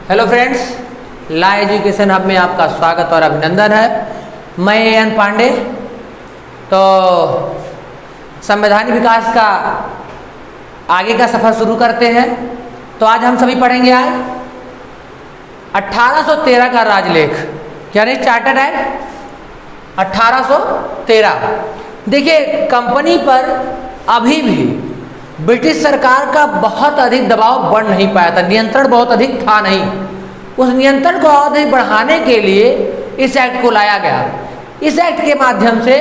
Hello friends, ला education hub में आपका स्वागत और अभिनंदन है। मैं एन पांडे। तो संवैधानिक विकास का आगे का सफ़र शुरू करते हैं। तो आज हम सभी पढ़ेंगे आज 1813 का राजलेख यानी चार्टर्ड एक्ट 1813। देखिए, कंपनी पर अभी भी ब्रिटिश सरकार का बहुत अधिक दबाव बढ़ नहीं पाया था, नियंत्रण बहुत अधिक था नहीं। उस नियंत्रण को और अधिक बढ़ाने के लिए इस एक्ट को लाया गया। इस एक्ट के माध्यम से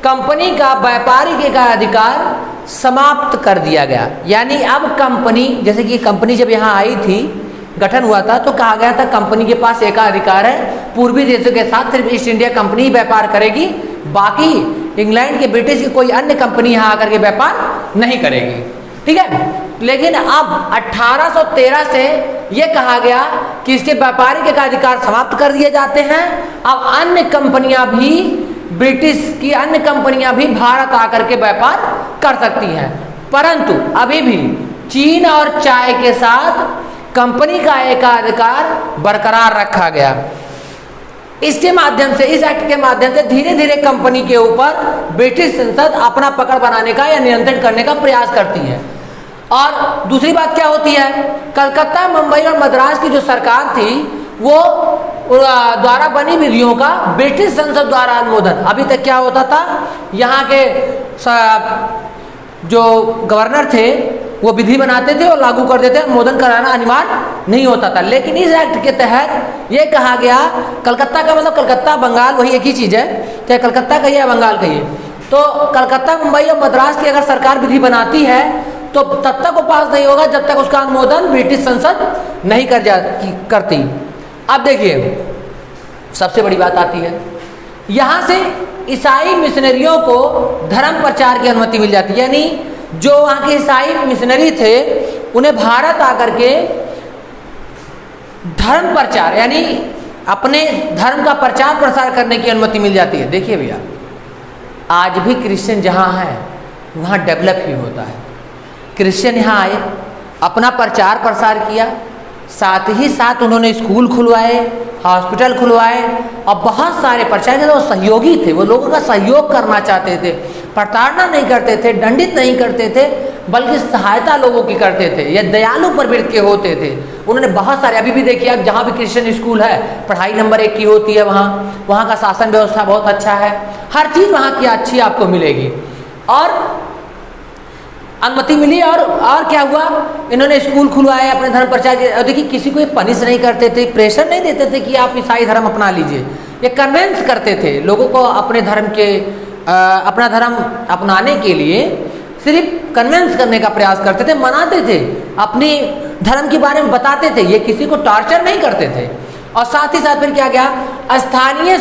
कंपनी का व्यापारिक एकाधिकार समाप्त कर दिया गया। यानी अब कंपनी, जैसे कि कंपनी जब यहाँ आई थी, गठन हुआ था, तो कहा गया था कंपनी के पास एकाधिकार है, पूर्वी देशों के साथ सिर्फ ईस्ट इंडिया कंपनी ही व्यापार करेगी, बाकी इंग्लैंड के ब्रिटिश की कोई अन्य कंपनी यहाँ आकर के व्यापार नहीं करेगी। ठीक है। लेकिन अब 1813 से ये कहा गया कि इसके व्यापारिक एकाधिकार समाप्त कर दिए जाते हैं। अब अन्य कंपनियां भी, ब्रिटिश की अन्य कंपनियां भी भारत आकर के व्यापार कर सकती हैं, परंतु अभी भी चीन और चाय के साथ कंपनी का एकाधिकार बरकरार रखा गया। इसके माध्यम से, इस एक्ट के माध्यम से धीरे धीरे कंपनी के ऊपर ब्रिटिश संसद अपना पकड़ बनाने का या नियंत्रण करने का प्रयास करती है। और दूसरी बात क्या होती है, कलकत्ता, मुंबई और मद्रास की जो सरकार थी वो द्वारा बनी विधियों का ब्रिटिश संसद द्वारा अनुमोदन। अभी तक क्या होता था, यहाँ के जो गवर्नर थे वो विधि बनाते थे और लागू कर देते, अनुमोदन कराना अनिवार्य नहीं होता था। लेकिन इस एक्ट के तहत ये कहा गया, कलकत्ता का मतलब कलकत्ता, बंगाल वही एक ही चीज़ है, चाहे कलकत्ता कहिए या बंगाल कहिए। तो कलकत्ता, मुंबई और मद्रास की अगर सरकार विधि बनाती है तो तब तक वो पास नहीं होगा जब तक उसका अनुमोदन ब्रिटिश संसद नहीं करती। अब देखिए, सबसे बड़ी बात आती है, यहाँ से ईसाई मिशनरियों को धर्म प्रचार की अनुमति मिल जाती है। यानी जो वहाँ के ईसाई मिशनरी थे उन्हें भारत आकर के धर्म प्रचार यानी अपने धर्म का प्रचार प्रसार करने की अनुमति मिल जाती है। देखिए भैया, आज भी क्रिश्चियन जहाँ है वहाँ डेवलप ही होता है। क्रिश्चियन यहाँ आए, अपना प्रचार प्रसार किया, साथ ही साथ उन्होंने स्कूल खुलवाए, हॉस्पिटल खुलवाए और बहुत सारे प्रचार के, वो सहयोगी थे, वो लोगों का सहयोग करना चाहते थे, प्रताड़ना नहीं करते थे, दंडित नहीं करते थे, बल्कि सहायता लोगों की करते थे, या दयालु प्रवृत्ति के होते थे। उन्होंने बहुत सारे, अभी भी देखिए आप जहाँ भी क्रिश्चियन स्कूल है, पढ़ाई नंबर 1 की होती है, वहाँ का शासन व्यवस्था बहुत अच्छा है, हर चीज़ वहाँ की अच्छी आपको मिलेगी। और अनुमति मिली और क्या हुआ, इन्होंने स्कूल खुलवाए, अपने धर्म प्रचार के। और देखिए, किसी को ये पनिश नहीं करते थे, प्रेशर नहीं देते थे कि आप ईसाई धर्म अपना लीजिए। ये कन्वेंस करते थे लोगों को अपने धर्म के, अपना धर्म अपनाने के लिए सिर्फ कन्वेंस करने का प्रयास करते थे, मनाते थे, अपनी धर्म के बारे में बताते थे, ये किसी को टॉर्चर नहीं करते थे। और साथ ही साथ फिर क्या गया, स्थानीय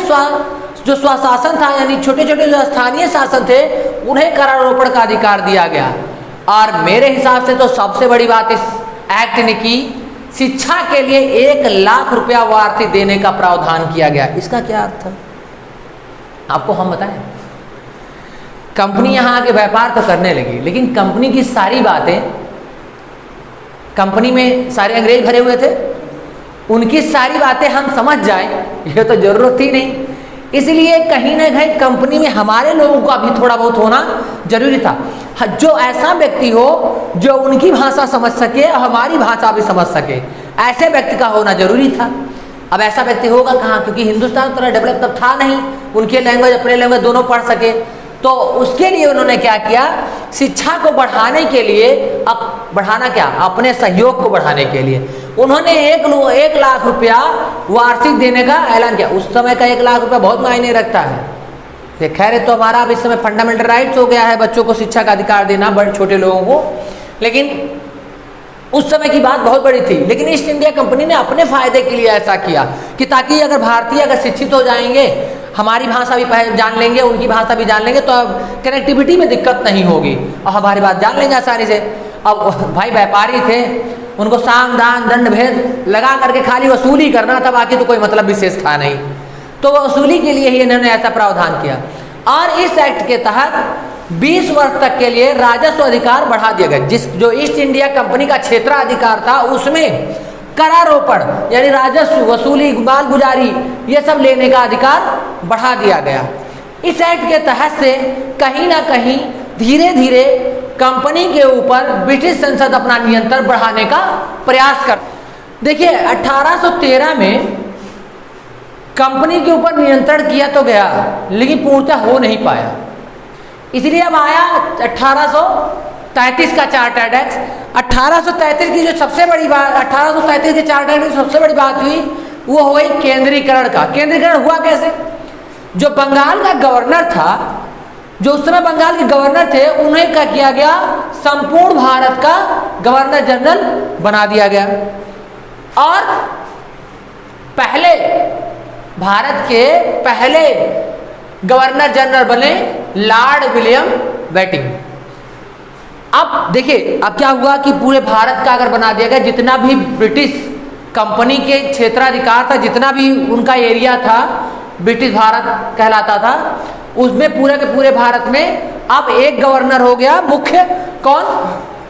जो स्वशासन था, यानी छोटे छोटे जो स्थानीय शासन थे उन्हें करारोपण का अधिकार दिया गया। और मेरे हिसाब से तो सबसे बड़ी बात इस एक्ट ने की, शिक्षा के लिए 1 लाख रुपया वार्षिक देने का प्रावधान किया गया। इसका क्या अर्थ है आपको हम बताएं। कंपनी यहाँ आके व्यापार तो करने लगी, लेकिन कंपनी की सारी बातें, कंपनी में सारे अंग्रेज भरे हुए थे, उनकी सारी बातें हम समझ जाएं ये तो जरूरत ही नहीं। इसलिए कहीं ना कहीं कंपनी में हमारे लोगों का भी थोड़ा बहुत होना जरूरी था, जो ऐसा व्यक्ति हो जो उनकी भाषा समझ सके और हमारी भाषा भी समझ सके, ऐसे व्यक्ति का होना जरूरी था। अब ऐसा व्यक्ति होगा कहाँ, क्योंकि हिंदुस्तान थोड़ा डेवलप तब था नहीं, उनके लैंग्वेज अपने लैंग्वेज दोनों पढ़ सके। तो उसके लिए उन्होंने क्या किया, शिक्षा को बढ़ाने के लिए, अब बढ़ाना क्या, अपने सहयोग को बढ़ाने के लिए उन्होंने 1 लाख रुपया वार्षिक देने का ऐलान किया। उस समय का 1 लाख रुपया बहुत मायने रखता है। खैर, तो हमारा अब इस समय फंडामेंटल राइट्स हो गया है बच्चों को शिक्षा का अधिकार देना, बड़े छोटे लोगों को, लेकिन उस समय की बात बहुत बड़ी थी। लेकिन ईस्ट इंडिया कंपनी ने अपने फायदे के लिए ऐसा किया कि ताकि अगर भारतीय अगर शिक्षित हो जाएंगे, हमारी भाषा भी जान लेंगे, उनकी भाषा भी जान लेंगे, तो अब कनेक्टिविटी में दिक्कत नहीं होगी और हमारी बात जान लेंगे आसानी से। अब भाई व्यापारी थे, उनको साम दान दंड भेद लगा करके खाली वसूली करना था, बाकी तो कोई मतलब विशेष था नहीं। तो वसूली के लिए ही इन्होंने ऐसा प्रावधान किया। और इस एक्ट के तहत 20 वर्ष तक के लिए राजस्व अधिकार बढ़ा दिया गया। जो ईस्ट इंडिया कंपनी का क्षेत्राधिकार था उसमें करारोपण यानी राजस्व वसूली, मालगुजारी, ये सब लेने का अधिकार बढ़ा दिया गया। इस एक्ट के तहत से कहीं ना कहीं धीरे धीरे कंपनी के ऊपर ब्रिटिश संसद अपना नियंत्रण बढ़ाने का प्रयास कर। देखिए 1813 में कंपनी के ऊपर नियंत्रण किया तो गया, लेकिन पूर्णतः हो नहीं पाया। इसलिए अब आया 1833 का चार्टर्ड एक्ट। 1833 की जो सबसे बड़ी बात, 1833 के चार्टर्ड एक्ट की सबसे बड़ी बात हुई वो हो गई केंद्रीकरण का। केंद्रीकरण हुआ कैसे? जो बंगाल का गवर्नर था, जो उस समय बंगाल के गवर्नर थे, उन्हें क्या किया गया, संपूर्ण भारत का गवर्नर जनरल बना दिया गया। और पहले भारत के पहले गवर्नर जनरल बने लॉर्ड विलियम बेंटिंक। अब देखिए अब क्या हुआ कि पूरे भारत का अगर बना दिया गया, जितना भी ब्रिटिश कंपनी के क्षेत्राधिकार था, जितना भी उनका एरिया था, ब्रिटिश भारत कहलाता था, उसमें पूरे के पूरे भारत में अब एक गवर्नर हो गया मुख्य। कौन?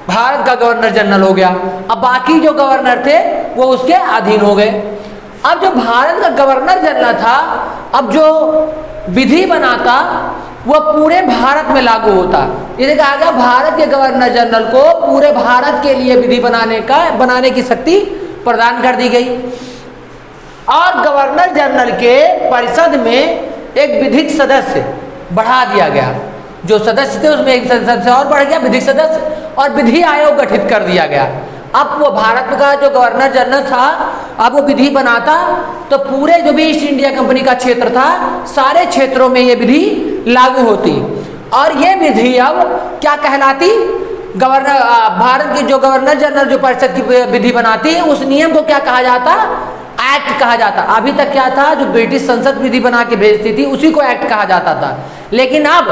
भारत का गवर्नर जनरल हो गया। अब बाकी जो गवर्नर थे वो उसके अधीन हो गए। अब जो भारत का गवर्नर जनरल था, अब जो विधि बनाता वह पूरे भारत में लागू होता। इसे कहा गया भारत के गवर्नर जनरल को पूरे भारत के लिए विधि बनाने की शक्ति प्रदान कर दी गई। और गवर्नर जनरल के परिषद में एक विधिक सदस्य बढ़ा दिया गया। जो सदस्य थे उसमें एक सदस्य और बढ़ गया, विधिक सदस्य, और विधि आयोग गठित कर दिया गया। अब वो भारत का जो गवर्नर जनरल था, अब वो विधि बनाता तो पूरे जो भी ईस्ट इंडिया कंपनी का क्षेत्र था, सारे क्षेत्रों में ये विधि लागू होती। और ये विधि अब क्या कहलाती? गवर्नर भारत के जो गवर्नर जनरल जो परिषद की विधि बनाती है, उस नियम को क्या कहा जाता? एक्ट कहा जाता। अभी तक क्या था, जो ब्रिटिश संसद विधि बना के भेजती थी उसी को एक्ट कहा जाता था। लेकिन अब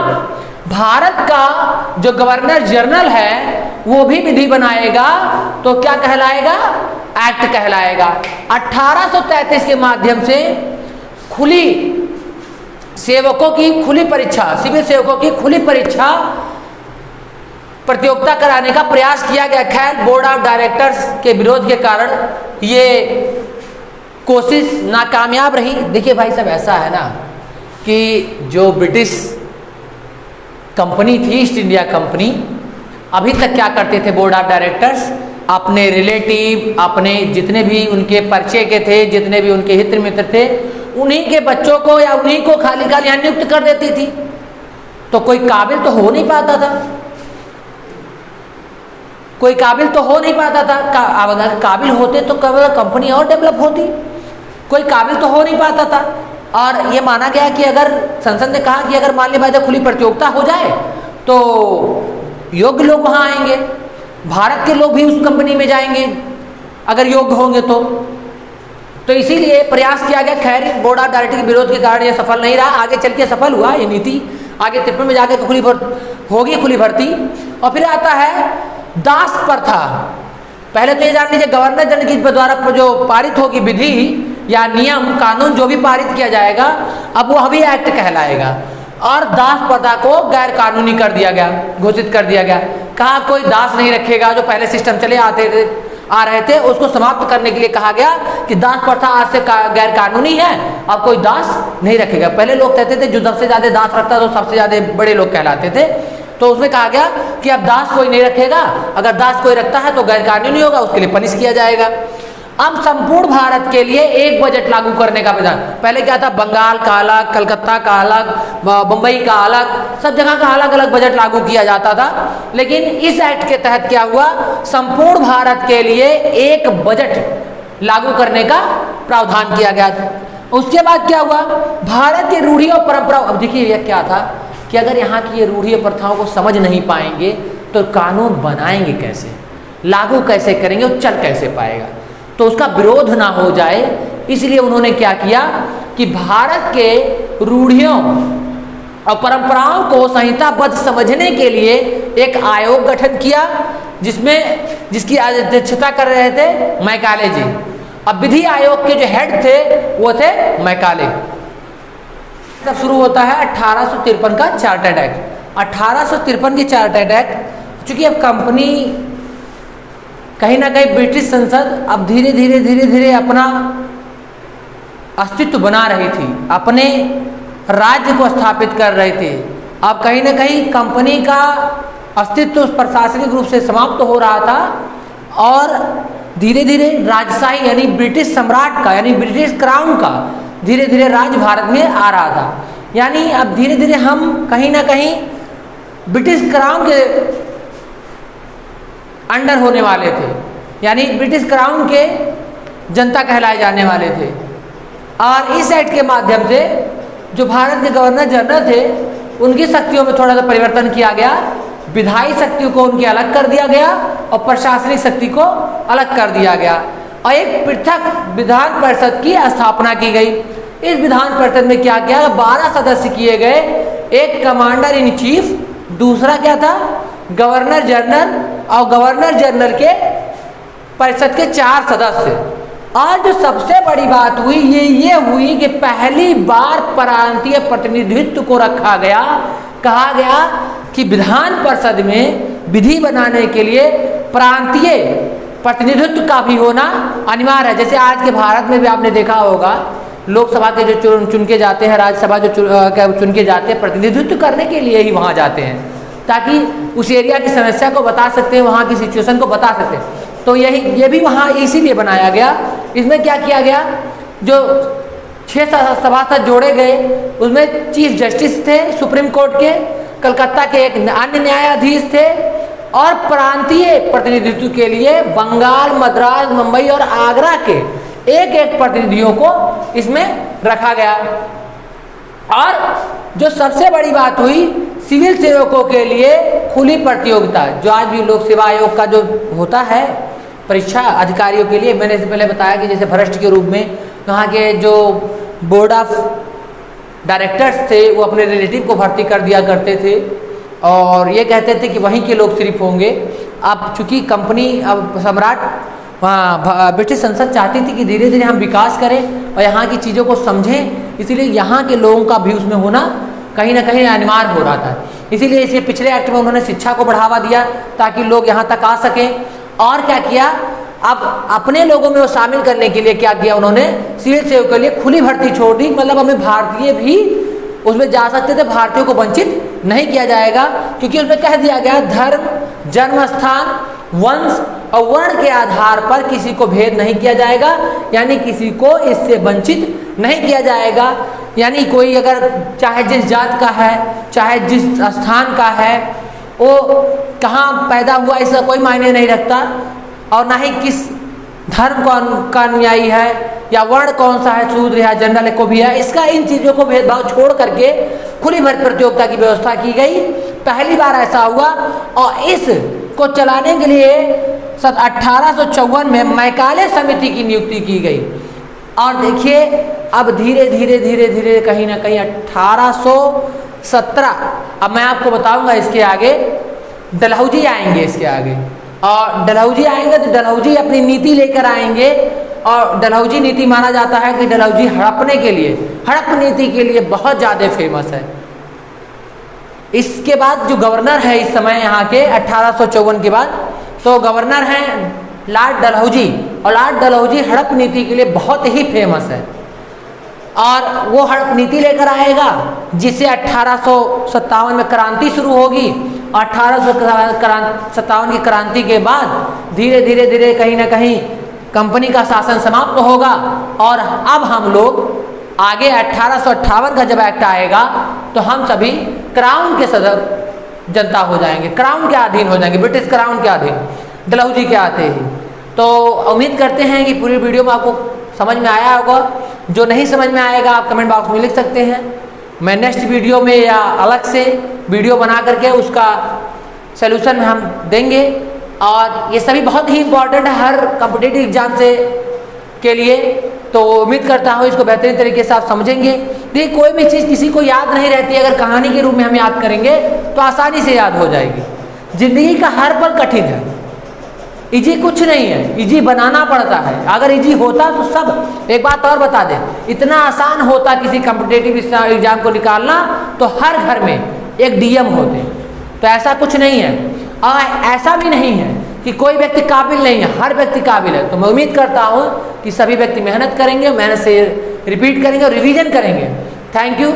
भारत का जो गवर्नर जनरल है वो भी विधि बनाएगा तो क्या कहलाएगा? एक्ट कहलाएगा। 1833 के माध्यम से खुली सेवकों की खुली परीक्षा, सिविल सेवकों की खुली परीक्षा प्रतियोगिता कराने का प्रयास किया गया। खैर बोर्ड ऑफ डायरेक्टर्स के विरोध के कारण ये कोशिश नाकामयाब रही। देखिए भाई साहब, ऐसा है ना कि जो ब्रिटिश कंपनी थी, ईस्ट इंडिया कंपनी, अभी तक क्या करते थे बोर्ड ऑफ डायरेक्टर्स? अपने रिलेटिव, अपने जितने भी उनके परिचय के थे, जितने भी उनके हित मित्र थे, उन्हीं के बच्चों को या उन्हीं को खाली यहाँ नियुक्त कर देती थी। तो कोई काबिल तो हो नहीं पाता था, कोई काबिल तो हो नहीं पाता था। अगर काबिल होते तो कंपनी और डेवलप होती। कोई काबिल तो हो नहीं पाता था। और ये माना गया कि अगर संसद ने कहा कि अगर मान लीजिए खुली प्रतियोगिता हो जाए तो योग्य लोग वहाँ आएंगे, भारत के लोग भी उस कंपनी में जाएंगे अगर योग्य होंगे तो इसीलिए प्रयास किया गया। खैर बोर्ड ऑफ डायरेक्टर के विरोध के कारण ये सफल नहीं रहा। आगे चल के सफल हुआ ये नीति, आगे 53 में जाकर होगी खुली भर्ती। और फिर आता है दास प्रथा। पहले तो ये जान लीजिए गवर्नर जनरल के द्वारा जो पारित होगी विधि या नियम कानून जो भी पारित किया जाएगा, अब वो अभी एक्ट कहलाएगा। और दास प्रथा को गैर कानूनी कर दिया गया, घोषित कर दिया गया। कहा कोई दास नहीं रखेगा। जो पहले सिस्टम चले आ रहे थे उसको समाप्त करने के लिए कहा गया कि दास प्रथा आज से गैर कानूनी है, अब कोई दास नहीं रखेगा। पहले लोग कहते थे जो सबसे ज्यादा दास रखता तो सबसे ज्यादा बड़े लोग कहलाते थे। तो उसमें कहा गया कि अब दास कोई नहीं रखेगा, अगर दास कोई रखता है तो गैर कानूनी होगा, उसके लिए पनिश किया जाएगा। अब संपूर्ण भारत के लिए एक बजट लागू करने का विधान। पहले क्या था, बंगाल का अलग, कलकत्ता का अलग, बम्बई का अलग, सब जगह का अलग अलग बजट लागू किया जाता था। लेकिन इस एक्ट के तहत क्या हुआ, संपूर्ण भारत के लिए एक बजट लागू करने का प्रावधान किया गया था। उसके बाद क्या हुआ, भारत की रूढ़ी और परंपरा। अब देखिए यह क्या था कि अगर यहाँ की ये रूढ़ी और प्रथाओं को समझ नहीं पाएंगे तो कानून बनाएंगे कैसे, लागू कैसे करेंगे, वो चल कैसे पाएगा। तो उसका विरोध ना हो जाए इसलिए उन्होंने क्या किया कि भारत के रूढ़ियों और परंपराओं को संहिताबद्ध समझने के लिए एक आयोग गठन किया, जिसकी अध्यक्षता कर रहे थे मैकाले जी। अब विधि आयोग के जो हेड थे वो थे मैकाले। तब शुरू होता है 1853 का चार्टर्ड एक्ट। 1853 की चार्टर्ड एक्ट, चूंकि अब कंपनी कहीं ना कहीं ब्रिटिश संसद अब धीरे धीरे अपना अस्तित्व बना रही थी, अपने राज्य को स्थापित कर रहे थे। अब कहीं ना कहीं कंपनी का अस्तित्व प्रशासनिक रूप से समाप्त हो रहा था और धीरे धीरे राजशाही यानी ब्रिटिश सम्राट का यानी ब्रिटिश क्राउन का धीरे धीरे राज भारत में आ रहा था। यानी अब धीरे धीरे हम कहीं ना कहीं ब्रिटिश क्राउन के अंडर होने वाले थे, यानी ब्रिटिश क्राउन के जनता कहलाए जाने वाले थे। और इस एक्ट के माध्यम से जो भारत के गवर्नर जनरल थे उनकी शक्तियों में थोड़ा सा परिवर्तन किया गया, विधायी शक्तियों को उनकी अलग कर दिया गया और प्रशासनिक शक्ति को अलग कर दिया गया और एक पृथक विधान परिषद की स्थापना की गई। इस विधान परिषद में क्या किया, 12 सदस्य किए गए, एक कमांडर इन चीफ, दूसरा क्या था गवर्नर जनरल और गवर्नर जनरल के परिषद के 4 सदस्य। और जो सबसे बड़ी बात हुई ये हुई कि पहली बार प्रांतीय प्रतिनिधित्व को रखा गया। कहा गया कि विधान परिषद में विधि बनाने के लिए प्रांतीय प्रतिनिधित्व का भी होना अनिवार्य है। जैसे आज के भारत में भी आपने देखा होगा लोकसभा के जो चुन के जाते हैं, राज्यसभा जो चुन के जाते हैं, प्रतिनिधित्व करने के लिए ही वहाँ जाते हैं ताकि उस एरिया की समस्या को बता सकते हैं, वहाँ की सिचुएशन को बता सकते हैं। तो ये भी वहाँ इसीलिए बनाया गया। इसमें क्या किया गया, जो 6 सभासद जोड़े गए उसमें चीफ जस्टिस थे सुप्रीम कोर्ट के, कलकत्ता के एक अन्य न्यायाधीश थे और प्रांतीय प्रतिनिधित्व के लिए बंगाल, मद्रास, मुंबई और आगरा के एक प्रतिनिधियों को इसमें रखा गया। और जो सबसे बड़ी बात हुई, सिविल सेवकों के लिए खुली प्रतियोगिता, जो आज भी लोक सेवा आयोग का जो होता है परीक्षा अधिकारियों के लिए, मैंने इससे पहले बताया कि जैसे भ्रष्ट के रूप में वहाँ के जो बोर्ड ऑफ डायरेक्टर्स थे वो अपने रिलेटिव को भर्ती कर दिया करते थे और ये कहते थे कि वहीं के लोग सिर्फ होंगे। अब चूँकि कंपनी अब सम्राट वहाँ ब्रिटिश संसद चाहती थी कि धीरे धीरे हम विकास करें और यहाँ की चीज़ों को समझें, इसीलिए यहाँ के लोगों का भी उसमें होना कहीं ना कहीं अनिवार्य हो रहा था। इसीलिए इसे पिछले एक्ट में उन्होंने शिक्षा को बढ़ावा दिया ताकि लोग यहाँ तक आ सकें। और क्या किया, अब अपने लोगों में वो शामिल करने के लिए क्या किया उन्होंने, सिविल सेवक के लिए खुली भर्ती छोड़ दी। मतलब हमें भारतीय भी उसमें जा सकते थे, भारतीयों को वंचित नहीं किया जाएगा क्योंकि उसमें कह दिया गया धर्म, जन्म स्थान, वंश और वर्ण के आधार पर किसी को भेद नहीं किया जाएगा, यानी किसी को इससे वंचित नहीं किया जाएगा। यानी कोई अगर चाहे जिस जात का है, चाहे जिस स्थान का है, वो कहाँ पैदा हुआ इसका कोई मायने नहीं रखता और ना ही किस धर्म का अनुयायी है या वर्ण कौन सा है, शूद्र या जनरल को भी है, इसका इन चीज़ों को भेदभाव छोड़ करके खुली भर्ती प्रतियोगिता की व्यवस्था की गई। पहली बार ऐसा हुआ और इस को चलाने के लिए 1854 में मैकाले समिति की नियुक्ति की गई। और देखिए अब धीरे धीरे कहीं ना कहीं 1817, अब मैं आपको बताऊंगा इसके आगे डलहौजी आएंगे इसके आगे, और डलहौजी आएंगे तो डलहौजी अपनी नीति लेकर आएंगे और डलहौजी नीति माना जाता है कि डलहौजी हड़प नीति के लिए बहुत ज़्यादा फेमस है। इसके बाद जो गवर्नर है इस समय यहाँ के 1854 के बाद, तो गवर्नर हैं लॉर्ड डलहौजी और लॉर्ड डलहौजी हड़प नीति के लिए बहुत ही फेमस है और वो हड़प नीति लेकर आएगा जिससे 1857 में क्रांति शुरू होगी। 1857 की क्रांति के बाद धीरे धीरे कहीं ना कहीं कंपनी का शासन समाप्त होगा और अब हम लोग आगे 1858 का जब एक्ट आएगा तो हम सभी क्राउन के सदस्य जनता हो जाएंगे, क्राउन के अधीन हो जाएंगे, ब्रिटिश क्राउन के अधीन डलहौजी के आते ही। तो उम्मीद करते हैं कि पूरी वीडियो में आपको समझ में आया होगा। जो नहीं समझ में आएगा आप कमेंट बॉक्स में लिख सकते हैं, मैं नेक्स्ट वीडियो में या अलग से वीडियो बना करके उसका सलूशन में हम देंगे। और ये सभी बहुत ही इम्पोर्टेंट है हर कॉम्पिटिटिव एग्जाम से के लिए, तो उम्मीद करता हूँ इसको बेहतरीन तरीके से आप समझेंगे। देखिए कोई भी चीज़ किसी को याद नहीं रहती, अगर कहानी के रूप में हम याद करेंगे तो आसानी से याद हो जाएगी। ज़िंदगी का हर पल कठिन है, इजी कुछ नहीं है, इजी बनाना पड़ता है। अगर इजी होता तो सब, एक बात और बता दें, इतना आसान होता किसी कॉम्पिटिटिव एग्जाम को निकालना तो हर घर में एक डीएम होते, तो ऐसा कुछ नहीं है। और ऐसा भी नहीं है कि कोई व्यक्ति काबिल नहीं है, हर व्यक्ति काबिल है। तो मैं उम्मीद करता हूँ कि सभी व्यक्ति मेहनत करेंगे, मेहनत से रिपीट करेंगे और रिवीजन करेंगे। Thank you.